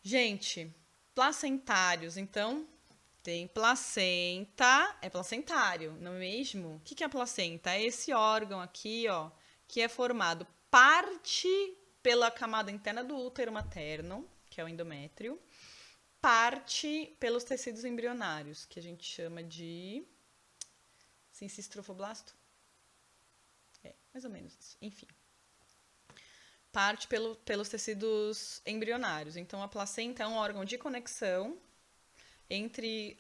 Gente, placentários, então, tem placenta, é placentário, não é mesmo? O que é a placenta? É esse órgão aqui, ó, que é formado parte pela camada interna do útero materno, que é o endométrio, parte pelos tecidos embrionários, que a gente chama de cisticerofoblasto. É, mais ou menos isso. Enfim, parte pelos tecidos embrionários. Então, a placenta é um órgão de conexão entre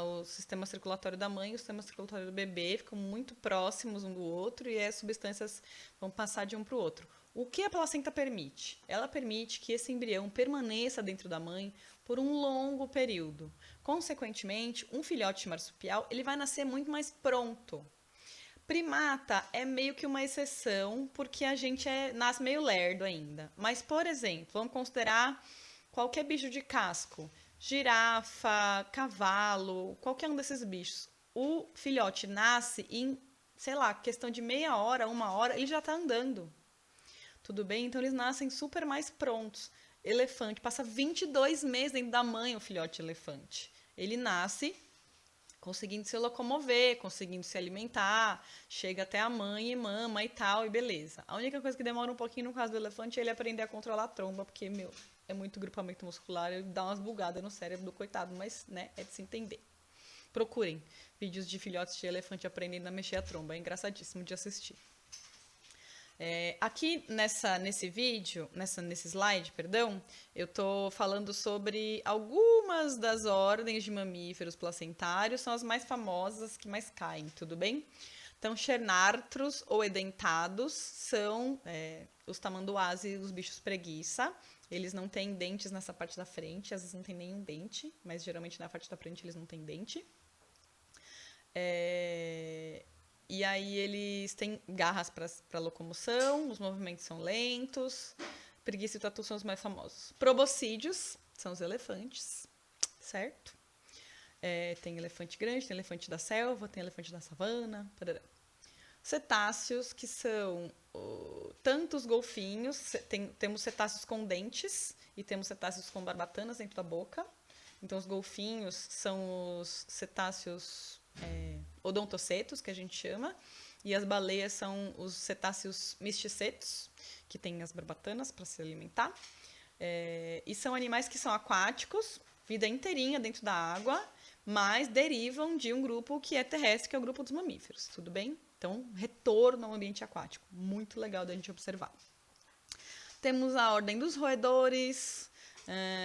o sistema circulatório da mãe e o sistema circulatório do bebê, ficam muito próximos um do outro e as substâncias vão passar de um para o outro. O que a placenta permite? Ela permite que esse embrião permaneça dentro da mãe por um longo período. Consequentemente, um filhote marsupial ele vai nascer muito mais pronto. Primata é meio que uma exceção, porque a gente nasce meio lerdo ainda. Mas, por exemplo, vamos considerar qualquer bicho de casco, girafa, cavalo, qualquer um desses bichos. O filhote nasce em, sei lá, questão de meia hora, uma hora, ele já está andando. Tudo bem? Então eles nascem super mais prontos. Elefante passa 22 meses dentro da mãe, o filhote elefante. Ele nasce conseguindo se locomover, conseguindo se alimentar, chega até a mãe e mama e tal, e beleza. A única coisa que demora um pouquinho no caso do elefante é ele aprender a controlar a tromba, porque, meu, é muito grupamento muscular, ele dá umas bugadas no cérebro do coitado, mas, né, é de se entender. Procurem vídeos de filhotes de elefante aprendendo a mexer a tromba, é engraçadíssimo de assistir. Aqui nesse vídeo, nesse slide, perdão, eu estou falando sobre algumas das ordens de mamíferos placentários, são as mais famosas, as que mais caem, tudo bem? Então, xenartros ou edentados são os tamanduás e os bichos preguiça. Eles não têm dentes nessa parte da frente, às vezes não tem nenhum dente, mas geralmente na parte da frente eles não têm dente. E aí eles têm garras para locomoção, os movimentos são lentos. Preguiça e tatu são os mais famosos. Proboscídeos são os elefantes, certo? Tem elefante grande, tem elefante da selva, tem elefante da savana. Parará. Cetáceos, que são tanto os golfinhos, temos cetáceos com dentes e temos cetáceos com barbatanas dentro da boca. Então, os golfinhos são os cetáceos odontocetos, que a gente chama, e as baleias são os cetáceos misticetos, que têm as barbatanas para se alimentar. E são animais que são aquáticos, vida inteirinha dentro da água, mas derivam de um grupo que é terrestre, que é o grupo dos mamíferos, tudo bem? Então, retorno ao ambiente aquático. Muito legal da gente observar. Temos a ordem dos roedores.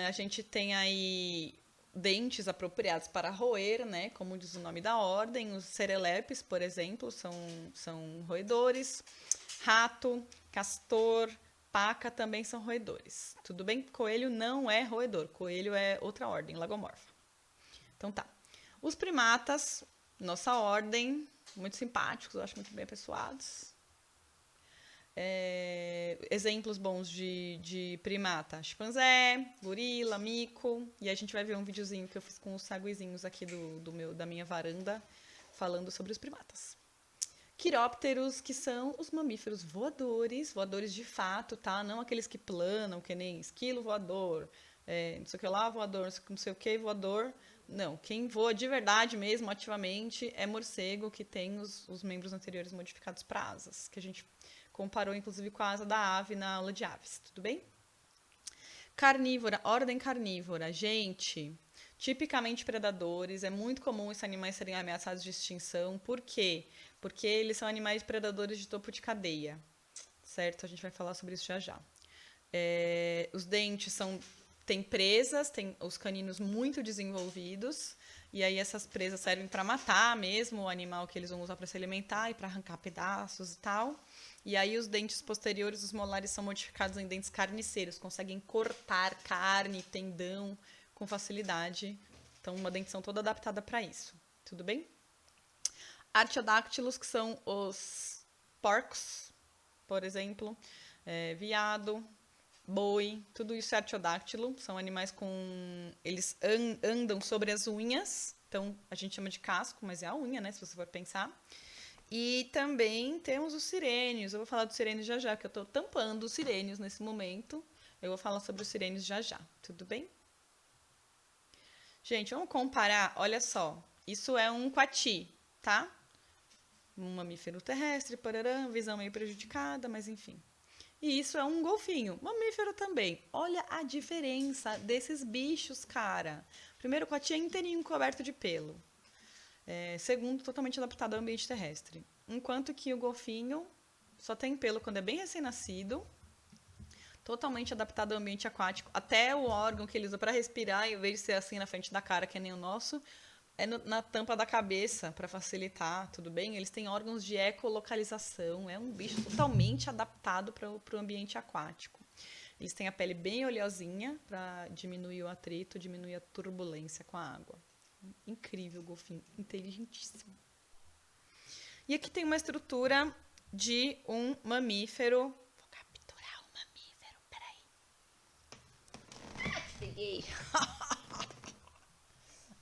A gente tem aí dentes apropriados para roer, né? Como diz o nome da ordem. Os serelepes, por exemplo, são roedores. Rato, castor, paca também são roedores. Tudo bem? Coelho não é roedor. Coelho é outra ordem, lagomorfa. Então tá. Os primatas, nossa ordem, muito simpáticos, eu acho muito bem apessoados. Exemplos bons de primata: chimpanzé, gorila, mico. E a gente vai ver um videozinho que eu fiz com os saguizinhos aqui da minha varanda, falando sobre os primatas. Quirópteros, que são os mamíferos voadores, voadores de fato, tá? Não aqueles que planam, que nem esquilo voador, não sei o que lá, voador, não sei o que, voador. Não, quem voa de verdade mesmo, ativamente, é morcego, que tem os membros anteriores modificados para asas, que a gente comparou, inclusive, com a asa da ave na aula de aves, tudo bem? Carnívora, ordem carnívora. Gente, tipicamente predadores. É muito comum esses animais serem ameaçados de extinção. Por quê? Porque eles são animais predadores de topo de cadeia. Certo? A gente vai falar sobre isso já já. Os dentes tem presas, tem os caninos muito desenvolvidos. E aí essas presas servem para matar mesmo o animal que eles vão usar para se alimentar e para arrancar pedaços e tal. E aí os dentes posteriores, os molares, são modificados em dentes carniceiros, conseguem cortar carne, tendão com facilidade. Então, uma dentição toda adaptada para isso. Tudo bem? Artiodáctilos, que são os porcos, por exemplo, veado, boi, tudo isso é artiodáctilo. São animais com... Eles andam sobre as unhas, então a gente chama de casco, mas é a unha, né, se você for pensar. E também temos os sirênios. Eu vou falar dos sirênios já já, que eu estou tampando os sirênios nesse momento, Eu vou falar sobre os sirenes já já, tudo bem? Gente, vamos comparar, olha só. Isso é um coati, tá? Um mamífero terrestre, parará, visão meio prejudicada, mas enfim. E isso é um golfinho, mamífero também. Olha a diferença desses bichos, cara. Primeiro, o coati é inteirinho coberto de pelo. Segundo, totalmente adaptado ao ambiente terrestre. Enquanto que o golfinho só tem pelo quando é bem recém-nascido, totalmente adaptado ao ambiente aquático. Até o órgão que ele usa para respirar, em vez de ser assim na frente da cara, que é nem o nosso, é na tampa da cabeça, para facilitar, tudo bem? Eles têm órgãos de ecolocalização. É um bicho totalmente adaptado para o ambiente aquático. Eles têm a pele bem oleosinha para diminuir o atrito, diminuir a turbulência com a água. Incrível, golfinho. Inteligentíssimo. E aqui tem uma estrutura de um mamífero. Vou capturar o mamífero, peraí. Peguei.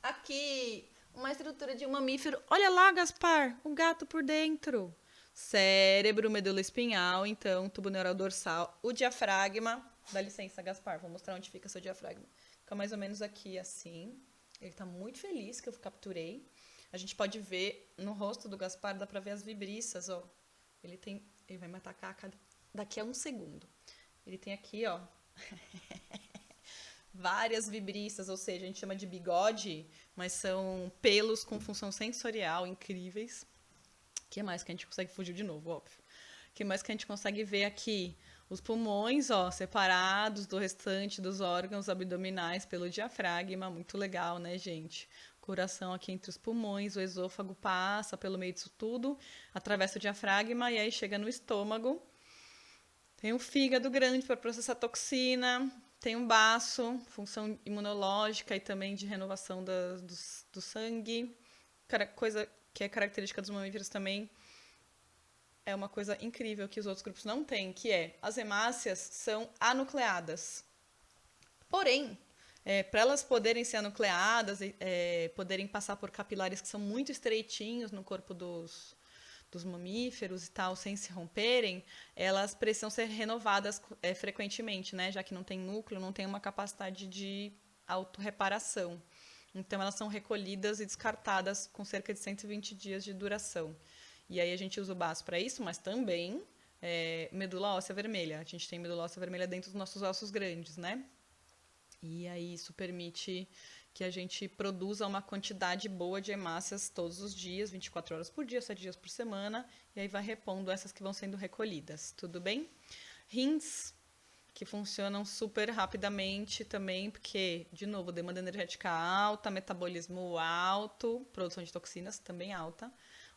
Aqui, uma estrutura de um mamífero. Olha lá, Gaspar, o gato por dentro. Cérebro, medula espinhal, então, tubo neural dorsal, o diafragma. Dá licença, Gaspar, vou mostrar onde fica seu diafragma. Fica mais ou menos aqui, assim. Ele tá muito feliz que eu capturei. A gente pode ver no rosto do Gaspar, dá pra ver as vibriças, ó. Ele vai me atacar daqui a 1 segundo. Ele tem aqui, ó, várias vibriças, ou seja, a gente chama de bigode, mas são pelos com função sensorial incríveis. O que mais que a gente consegue fugir de novo, óbvio? O que mais que a gente consegue ver aqui? Os pulmões, ó, separados do restante dos órgãos abdominais pelo diafragma, muito legal, né, gente? Coração aqui entre os pulmões, o esôfago passa pelo meio disso tudo, atravessa o diafragma e aí chega no estômago. Tem um fígado grande para processar toxina, tem um baço, função imunológica e também de renovação do sangue. Coisa que é característica dos mamíferos também é uma coisa incrível que os outros grupos não têm, que é as hemácias são anucleadas. Porém, para elas poderem ser anucleadas, poderem passar por capilares que são muito estreitinhos no corpo dos mamíferos e tal, sem se romperem, elas precisam ser renovadas frequentemente, né? Já que não tem núcleo, não tem uma capacidade de autorreparação. Então, elas são recolhidas e descartadas com cerca de 120 dias de duração. E aí a gente usa o baço para isso, mas também medula óssea vermelha. A gente tem medula óssea vermelha dentro dos nossos ossos grandes, né? E aí isso permite que a gente produza uma quantidade boa de hemácias todos os dias, 24 horas por dia, 7 dias por semana, e aí vai repondo essas que vão sendo recolhidas, tudo bem? Rins, que funcionam super rapidamente também, porque, de novo, demanda energética alta, metabolismo alto, produção de toxinas também alta.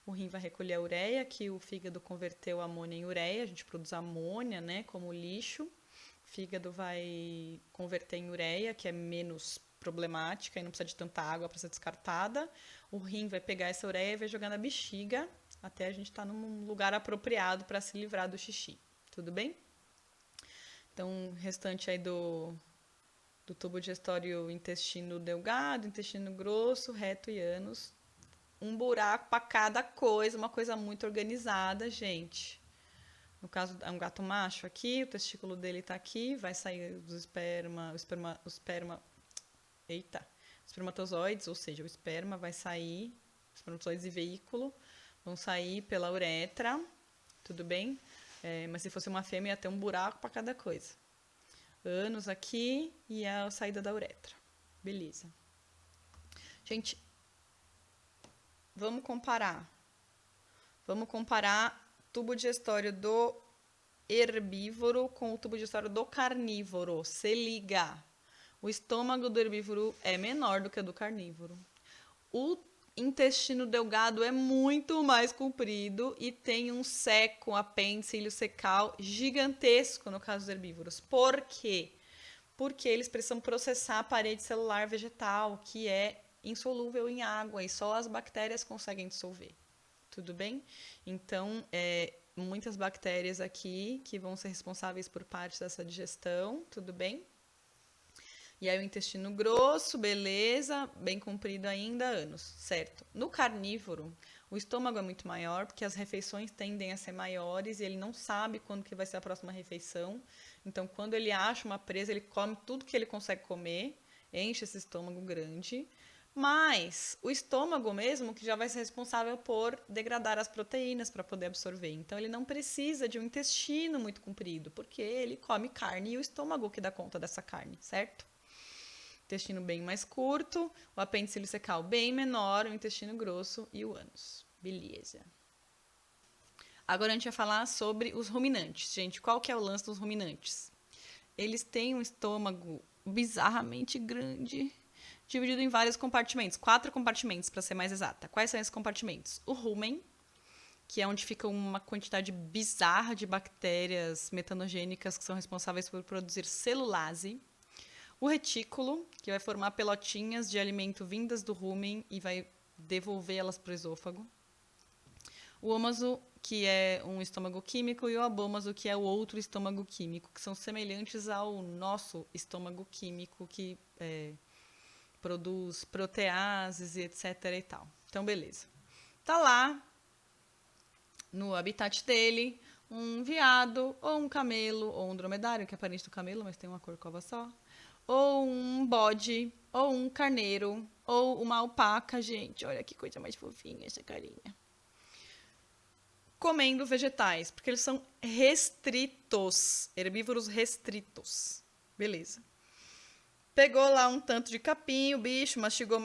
O rim vai recolher a ureia, que o fígado converteu a amônia em ureia, a gente produz amônia, né, como lixo. O fígado vai converter em ureia, que é menos problemática e não precisa de tanta água para ser descartada. O rim vai pegar essa ureia e vai jogar na bexiga, até a gente estar num lugar apropriado para se livrar do xixi. Tudo bem? Então, restante aí do tubo digestório, intestino delgado, intestino grosso, reto e ânus. Um buraco para cada coisa, uma coisa muito organizada, gente. No caso, é um gato macho aqui, o testículo dele tá aqui, vai sair os espermatozoides, ou seja, o esperma vai sair, espermatozoides e veículo vão sair pela uretra, tudo bem? Mas se fosse uma fêmea, ia ter um buraco para cada coisa. Ânus aqui e a saída da uretra. Beleza. Gente, vamos comparar. Vamos comparar tubo digestório do herbívoro com o tubo digestório do carnívoro. Se liga. O estômago do herbívoro é menor do que o do carnívoro. O intestino delgado é muito mais comprido e tem um seco, apêndice ileocecal gigantesco no caso dos herbívoros. Por quê? Porque eles precisam processar a parede celular vegetal, que é insolúvel em água e só as bactérias conseguem dissolver. Tudo bem? Então, muitas bactérias aqui que vão ser responsáveis por parte dessa digestão, tudo bem? E aí o intestino grosso, beleza, bem comprido ainda, ânus, certo? No carnívoro, o estômago é muito maior, porque as refeições tendem a ser maiores e ele não sabe quando que vai ser a próxima refeição. Então, quando ele acha uma presa, ele come tudo que ele consegue comer, enche esse estômago grande. Mas o estômago mesmo que já vai ser responsável por degradar as proteínas para poder absorver. Então, ele não precisa de um intestino muito comprido, porque ele come carne e o estômago que dá conta dessa carne, certo? Intestino bem mais curto, o apêndice ileocecal bem menor, o intestino grosso e o ânus. Beleza. Agora a gente vai falar sobre os ruminantes. Gente, qual que é o lance dos ruminantes? Eles têm um estômago bizarramente grande, dividido em vários compartimentos. 4 compartimentos, para ser mais exata. Quais são esses compartimentos? O rumen, que é onde fica uma quantidade bizarra de bactérias metanogênicas que são responsáveis por produzir celulase. O retículo, que vai formar pelotinhas de alimento vindas do rumen e vai devolvê-las para o esôfago. O ômago, que é um estômago químico, e o abômago, que é o outro estômago químico, que são semelhantes ao nosso estômago químico, que produz proteases e etc. e tal. Então, beleza. Tá lá, no habitat dele, um veado, ou um camelo, ou um dromedário, que é parente do camelo, mas tem uma corcova só, ou um bode, ou um carneiro, ou uma alpaca, gente. Olha que coisa mais fofinha essa carinha. Comendo vegetais, porque eles são restritos, herbívoros restritos. Beleza. Pegou lá um tanto de capim, o bicho mastigou.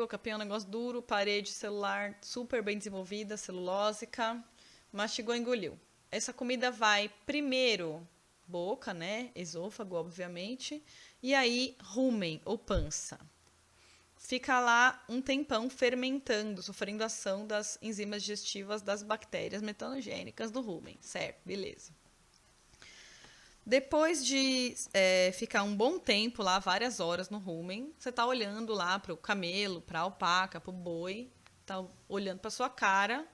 Capim é um negócio duro, parede celular super bem desenvolvida, celulósica. Mastigou, engoliu. Essa comida vai primeiro boca, né? Esôfago, obviamente. E aí, rumen, ou pança. Fica lá um tempão fermentando, sofrendo ação das enzimas digestivas das bactérias metanogênicas do rumen. Certo, beleza. Depois de ficar um bom tempo lá, várias horas no rumen, você tá olhando lá para o camelo, para a alpaca, para o boi, tá olhando para sua cara,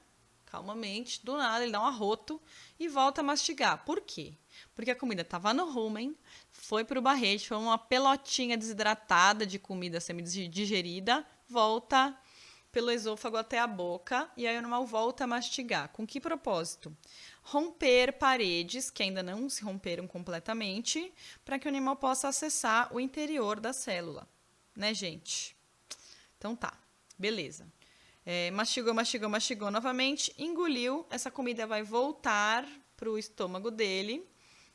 calmamente, do nada ele dá um arroto e volta a mastigar. Por quê? Porque a comida estava no rumen, foi para o barrete, foi uma pelotinha desidratada de comida semi-digerida, volta pelo esôfago até a boca e aí o animal volta a mastigar. Com que propósito? Romper paredes que ainda não se romperam completamente para que o animal possa acessar o interior da célula. Né, gente? Então tá, beleza. Mastigou novamente, engoliu, essa comida vai voltar para o estômago dele,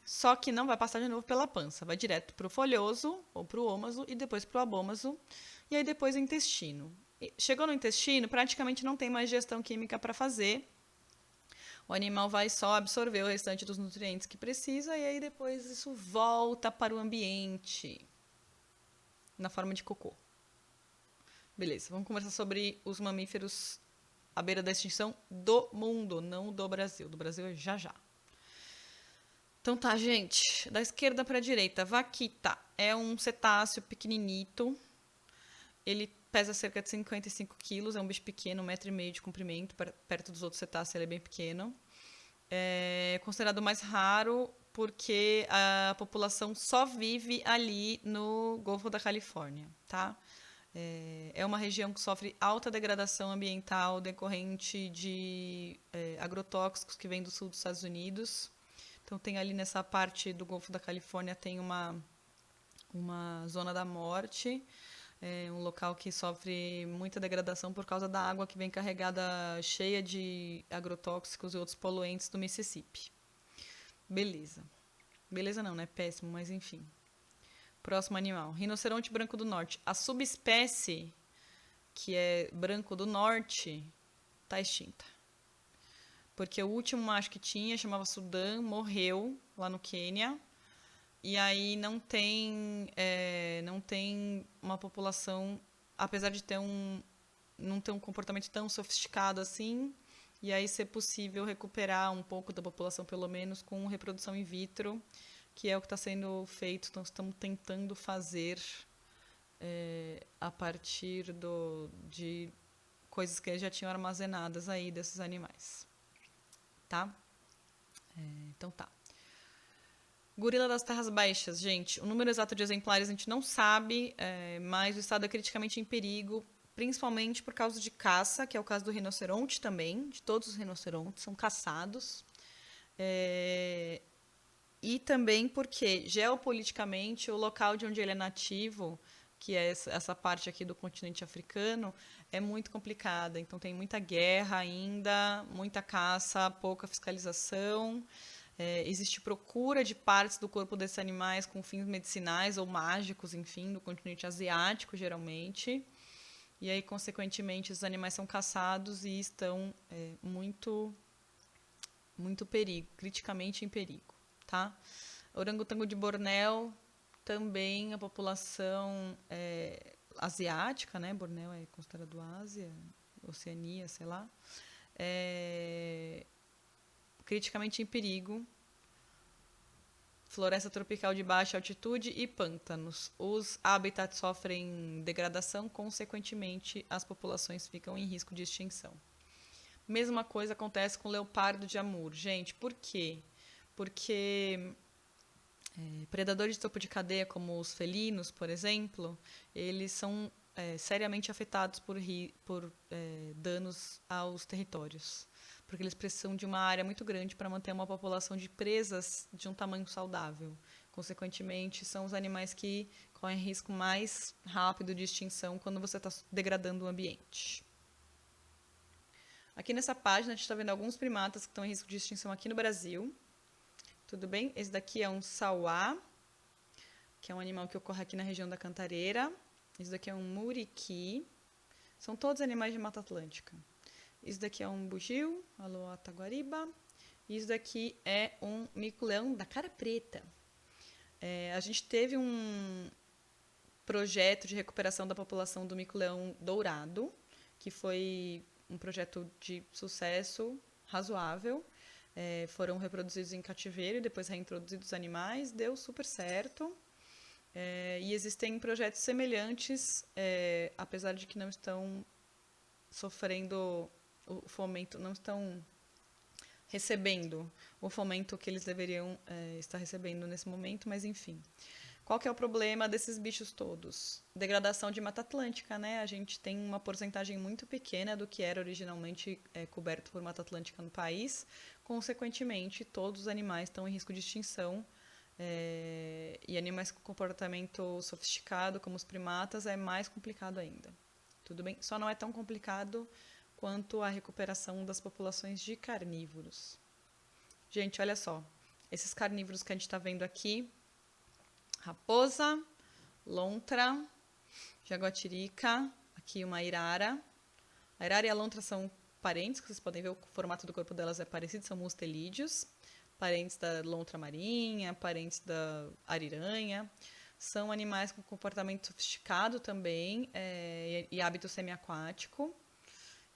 só que não vai passar de novo pela pança, vai direto para o folhoso ou para o ômago e depois para o abômago e aí depois o intestino. Chegou no intestino, praticamente não tem mais digestão química para fazer. O animal vai só absorver o restante dos nutrientes que precisa e aí depois isso volta para o ambiente na forma de cocô. Beleza, vamos conversar sobre os mamíferos à beira da extinção do mundo, não do Brasil. Do Brasil é já já. Então tá, gente. Da esquerda para a direita, vaquita é um cetáceo pequeninito. Ele pesa cerca de 55 quilos, é um bicho pequeno, 1,5 m de comprimento, perto dos outros cetáceos ele é bem pequeno. É considerado mais raro porque a população só vive ali no Golfo da Califórnia, tá? É uma região que sofre alta degradação ambiental decorrente de agrotóxicos que vêm do sul dos Estados Unidos. Então, tem ali nessa parte do Golfo da Califórnia, tem uma zona da morte, um local que sofre muita degradação por causa da água que vem carregada cheia de agrotóxicos e outros poluentes do Mississippi. Beleza. Beleza não, né? Péssimo, mas enfim. Próximo animal, rinoceronte branco do norte. A subespécie, que é branco do norte, está extinta. Porque o último macho que tinha, chamava Sudã, morreu lá no Quênia. E aí não tem uma população, apesar de não ter um comportamento tão sofisticado assim, e aí ser possível recuperar um pouco da população, pelo menos, com reprodução in vitro, que é o que está sendo feito, então estamos tentando fazer a partir de coisas que já tinham armazenadas aí desses animais. Tá? Então tá. Gorila das Terras Baixas, gente, o número exato de exemplares a gente não sabe, mas o estado é criticamente em perigo, principalmente por causa de caça, que é o caso do rinoceronte também, de todos os rinocerontes, são caçados. E também porque, geopoliticamente, o local de onde ele é nativo, que é essa parte aqui do continente africano, é muito complicada. Então, tem muita guerra ainda, muita caça, pouca fiscalização. Existe procura de partes do corpo desses animais com fins medicinais ou mágicos, enfim, no continente asiático, geralmente. E aí, consequentemente, os animais são caçados e estão muito perigo, criticamente em perigo, tá? Orangotango de Bornéu, também a população asiática, né? Bornéu é considerado Ásia, Oceania, sei lá. Criticamente em perigo. Floresta tropical de baixa altitude e pântanos. Os habitats sofrem degradação, consequentemente, as populações ficam em risco de extinção. Mesma coisa acontece com o leopardo de Amur. Gente, por quê? Porque predadores de topo de cadeia, como os felinos, por exemplo, eles são seriamente afetados por danos aos territórios. Porque eles precisam de uma área muito grande para manter uma população de presas de um tamanho saudável. Consequentemente, são os animais que correm risco mais rápido de extinção quando você está degradando o ambiente. Aqui nessa página, a gente está vendo alguns primatas que estão em risco de extinção aqui no Brasil. Tudo bem? Esse daqui é um sauá, que é um animal que ocorre aqui na região da Cantareira. Esse daqui é um muriqui. São todos animais de Mata Atlântica. Isso daqui é um bugio, Aloa taguariba. Isso daqui é um mico-leão da cara preta. A gente teve um projeto de recuperação da população do mico-leão dourado, que foi um projeto de sucesso razoável. Foram reproduzidos em cativeiro e depois reintroduzidos os animais. Deu super certo. E existem projetos semelhantes, apesar de que não estão sofrendo o fomento, não estão recebendo o fomento que eles deveriam estar recebendo nesse momento, mas enfim. Qual que é o problema desses bichos todos? Degradação de Mata Atlântica, né? A gente tem uma porcentagem muito pequena do que era originalmente coberto por Mata Atlântica no país. Consequentemente, todos os animais estão em risco de extinção. E animais com comportamento sofisticado, como os primatas, é mais complicado ainda. Tudo bem? Só não é tão complicado quanto a recuperação das populações de carnívoros. Gente, olha só. Esses carnívoros que a gente está vendo aqui: raposa, lontra, jaguatirica, aqui uma irara. A irara e a lontra são parentes, que vocês podem ver, o formato do corpo delas é parecido, são mustelídeos, parentes da lontra marinha, parentes da ariranha. São animais com comportamento sofisticado também e hábito semiaquático.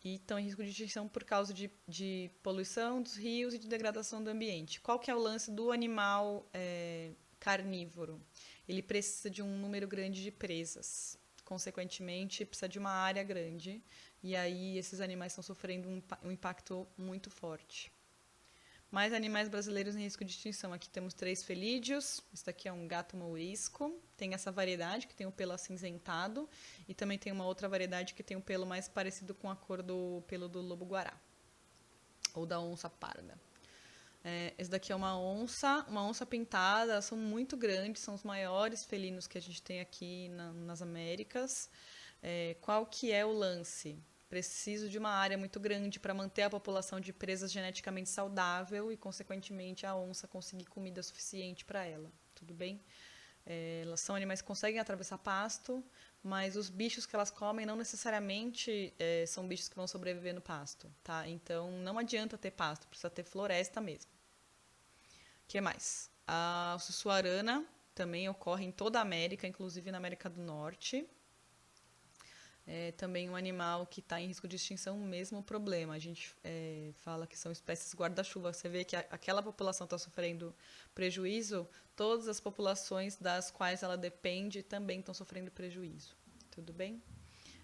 E estão em risco de extinção por causa de poluição dos rios e de degradação do ambiente. Qual que é o lance do animal carnívoro? Ele precisa de um número grande de presas. Consequentemente, precisa de uma área grande. E aí, esses animais estão sofrendo um impacto muito forte. Mais animais brasileiros em risco de extinção. Aqui temos 3 felídeos. Esse daqui é um gato mourisco. Tem essa variedade que tem o pelo acinzentado. E também tem uma outra variedade que tem o pelo mais parecido com a cor do pelo do lobo-guará. Ou da onça parda. Esse daqui é uma onça pintada. Elas são muito grandes, são os maiores felinos que a gente tem aqui nas Américas. Qual que é o lance? Preciso de uma área muito grande para manter a população de presas geneticamente saudável e, consequentemente, a onça conseguir comida suficiente para ela. Tudo bem? Elas são animais que conseguem atravessar pasto, mas os bichos que elas comem não necessariamente são bichos que vão sobreviver no pasto, tá? Então, não adianta ter pasto, precisa ter floresta mesmo. O que mais? A sussuarana também ocorre em toda a América, inclusive na América do Norte. Também um animal que está em risco de extinção, o mesmo problema. A gente fala que são espécies guarda-chuva. Você vê que aquela população está sofrendo prejuízo, todas as populações das quais ela depende também estão sofrendo prejuízo. Tudo bem?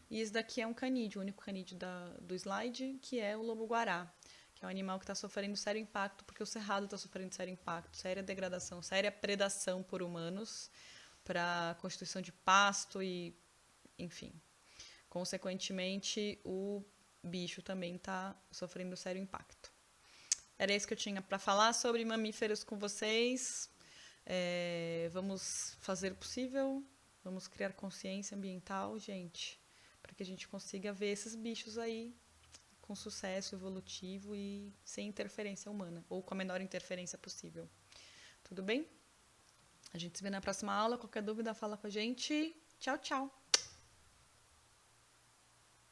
E esse daqui é um canídeo, o único canídeo do slide, que é o lobo-guará, que é um animal que está sofrendo sério impacto, porque o cerrado está sofrendo sério impacto, séria degradação, séria predação por humanos para a constituição de pasto e, enfim. Consequentemente, o bicho também está sofrendo sério impacto. Era isso que eu tinha para falar sobre mamíferos com vocês. Vamos fazer o possível, vamos criar consciência ambiental, gente, para que a gente consiga ver esses bichos aí com sucesso evolutivo e sem interferência humana, ou com a menor interferência possível. Tudo bem? A gente se vê na próxima aula. Qualquer dúvida, fala com a gente. Tchau, tchau!